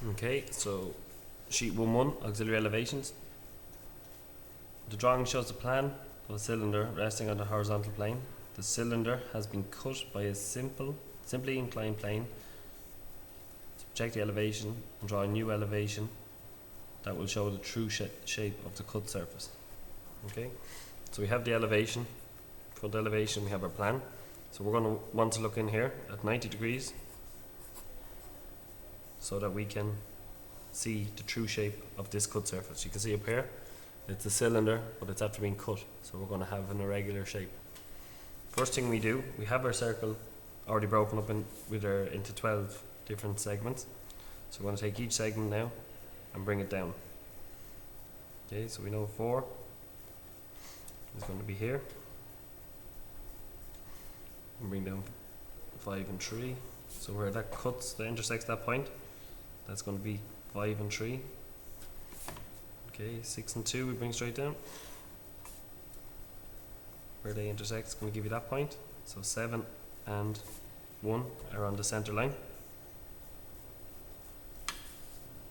Okay, so sheet 1.1, auxiliary elevations. The drawing shows the plan of a cylinder resting on the horizontal plane. The cylinder has been cut by a simply inclined plane to project the elevation and draw a new elevation that will show the true shape of the cut surface. Okay, so we have the elevation. For the elevation, we have our plan. So we're going to want to look in here at 90 degrees so that we can see the true shape of this cut surface. You can see up here, it's a cylinder, but it's after being cut. So we're going to have an irregular shape. First thing we do, we have our circle already broken up into 12 different segments. So we're going to take each segment now and bring it down. Okay, so we know 4 is going to be here. And bring down 5 and 3. So where that cuts, that intersects that point, that's going to be 5 and 3. Okay, 6 and 2 we bring straight down. Where they intersect is going to give you that point. So 7 and 1 are on the center line.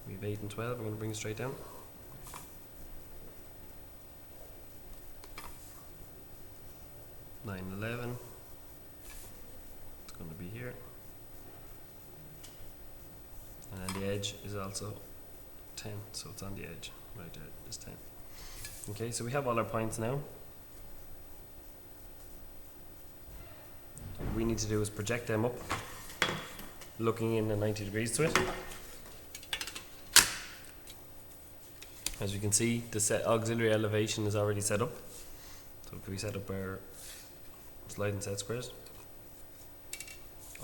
We have 8 and 12, we're going to bring it straight down. 9 and 11. It's going to be here. And then the edge is also 10, so it's on the edge. Right there is 10. Okay, so we have all our points now. What we need to do is project them up, looking in at 90 degrees to it. As you can see, the auxiliary elevation is already set up. So if we set up our sliding set squares,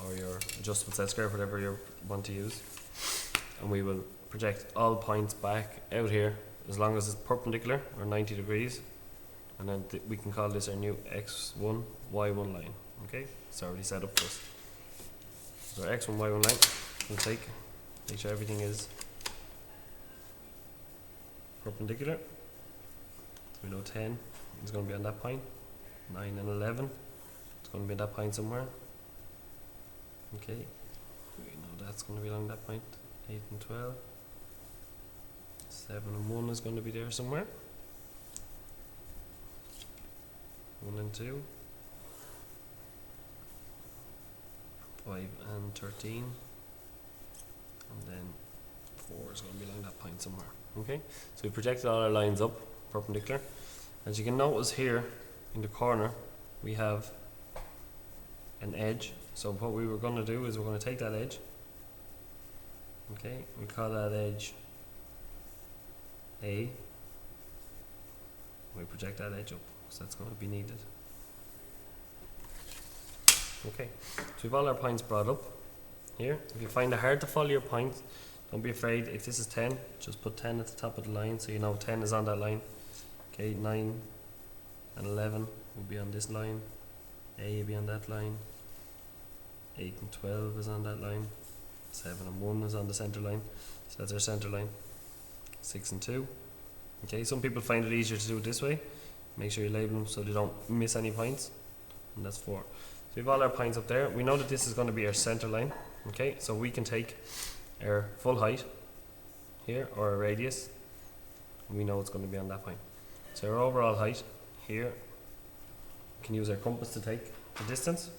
or your adjustable set square, whatever you want to use, and we will project all points back out here as long as it's perpendicular or 90 degrees, and then we can call this our new x1 y1 line. Okay, it's already set up for us. So our x1 y1 line we'll make sure everything is perpendicular. So we know 10 is going to be on that point, 9 and 11 it's going to be at that point somewhere. Okay, we know that's going to be along that point. 8 and 12, 7 and 1 is going to be there somewhere. 1 and 2, 5 and 13, and then 4 is going to be along that point somewhere. Okay, so we projected all our lines up perpendicular. As you can notice here in the corner, we have an edge. So what we were going to do is we're going to take that edge. Okay, we call that edge A. We project that edge up, so that's going to be needed. Okay, so we've all our points brought up here. If you find it hard to follow your points, don't be afraid. If this is 10, just put 10 at the top of the line so you know 10 is on that line. Okay, 9 and 11 will be on this line. A will be on that line. 8 and 12 is on that line. 7 and 1 is on the center line, so that's our center line. 6 and 2. Okay, some people find it easier to do it this way. Make sure you label them so they don't miss any points. And that's 4. So we have all our points up there. We know that this is going to be our center line. Okay, so we can take our full height here, or our radius, and we know it's going to be on that point. So our overall height here, we can use our compass to take the distance.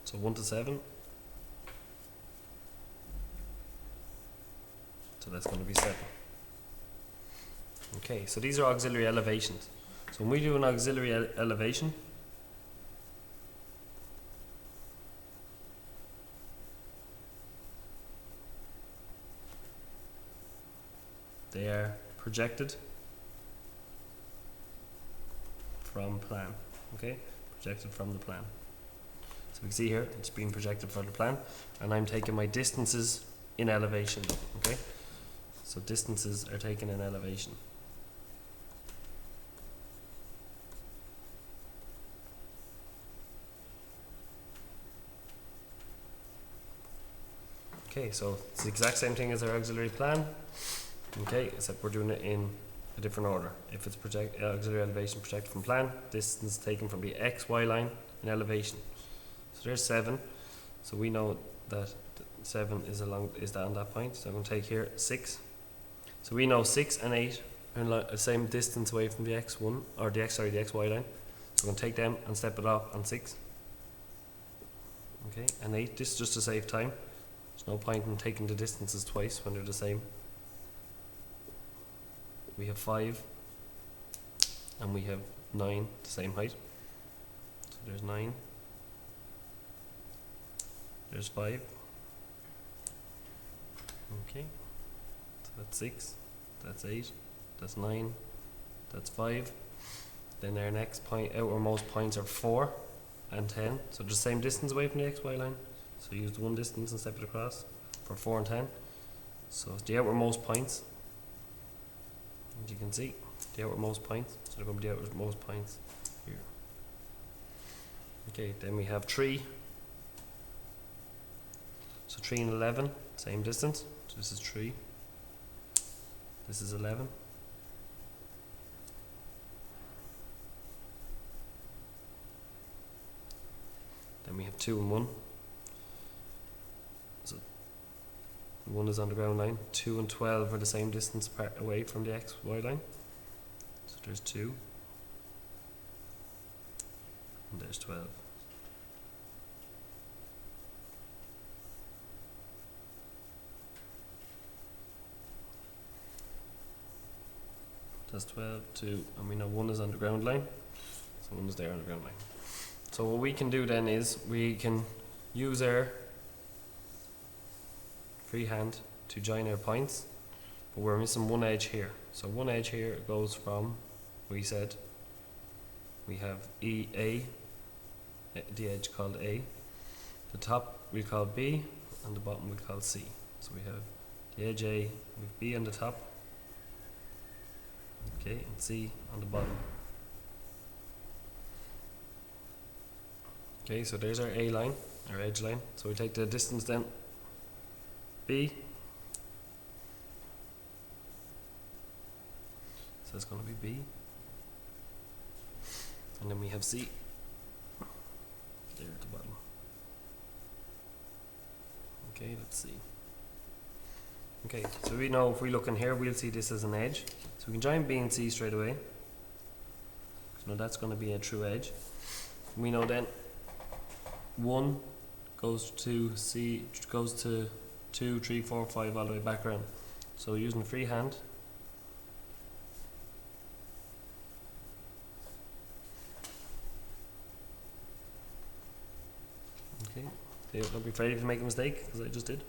So 1 to 7. So that's going to be 7. Okay, so these are auxiliary elevations. So when we do an auxiliary elevation, they are projected from plan. Okay, projected from the plan. So we can see here it's being projected from the plan, and I'm taking my distances in elevation. Okay, so distances are taken in elevation. Okay, so it's the exact same thing as our auxiliary plan. Okay, except we're doing it in a different order. If it's auxiliary elevation projected from plan, distance taken from the XY line in elevation. So there's 7. So we know that 7 is that on that point. So I'm going to take here 6. So we know 6 and 8 are the same distance away from the X1 or the XY line. So we're going to take them and step it up on 6. Okay, and 8. This is just to save time. There's no point in taking the distances twice when they're the same. We have 5 and we have 9, the same height. So there's 9. There's 5. Okay, so that's 6, that's 8, that's 9, that's 5. Then our next point, outermost points are 4 and 10. So the same distance away from the XY line. So use the one distance and step it across for 4 and 10. So the outermost points, as you can see, the outermost points. So they're going to be the outermost points here. Okay, then we have 3. So 3 and 11, same distance. So this is 3. This is 11. Then we have 2 and 1. So 1 is on the ground line. 2 and 12 are the same distance apart away from the XY line. So there's 2. And there's 12. That's 12, 2, and we know 1 is on the ground line. So 1 is there on the ground line. So what we can do then is we can use our freehand to join our points, but we're missing one edge here. So one edge here goes from, we said, we have A, the edge called A, the top we call B, and the bottom we call C. So we have the edge A with B on the top, okay, and C on the bottom. Okay, so there's our A line, our edge line. So we take the distance then, B. So it's going to be B. And then we have C there at the bottom. Okay, let's see. Okay, so we know if we look in here, we'll see this as an edge. So we can join B and C straight away. So now that's going to be a true edge. We know then 1 goes to C, goes to 2, 3, 4, 5 all the way back around. So using freehand, okay, don't be afraid if you make a mistake, because I just did.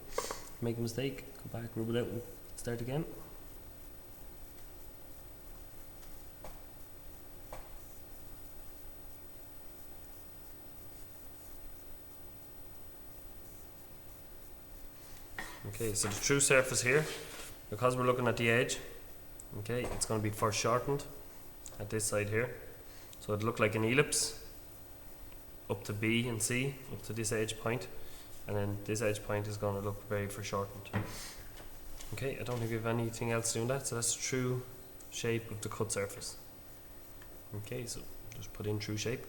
Make a mistake, go back, rub it out and start again. Okay, so the true surface here, because we're looking at the edge, okay, it's going to be foreshortened at this side here. So it'll look like an ellipse up to B and C, up to this edge point, and then this edge point is going to look very foreshortened. Okay, I don't think we have anything else doing that, so that's the true shape of the cut surface. Okay, so just put in true shape.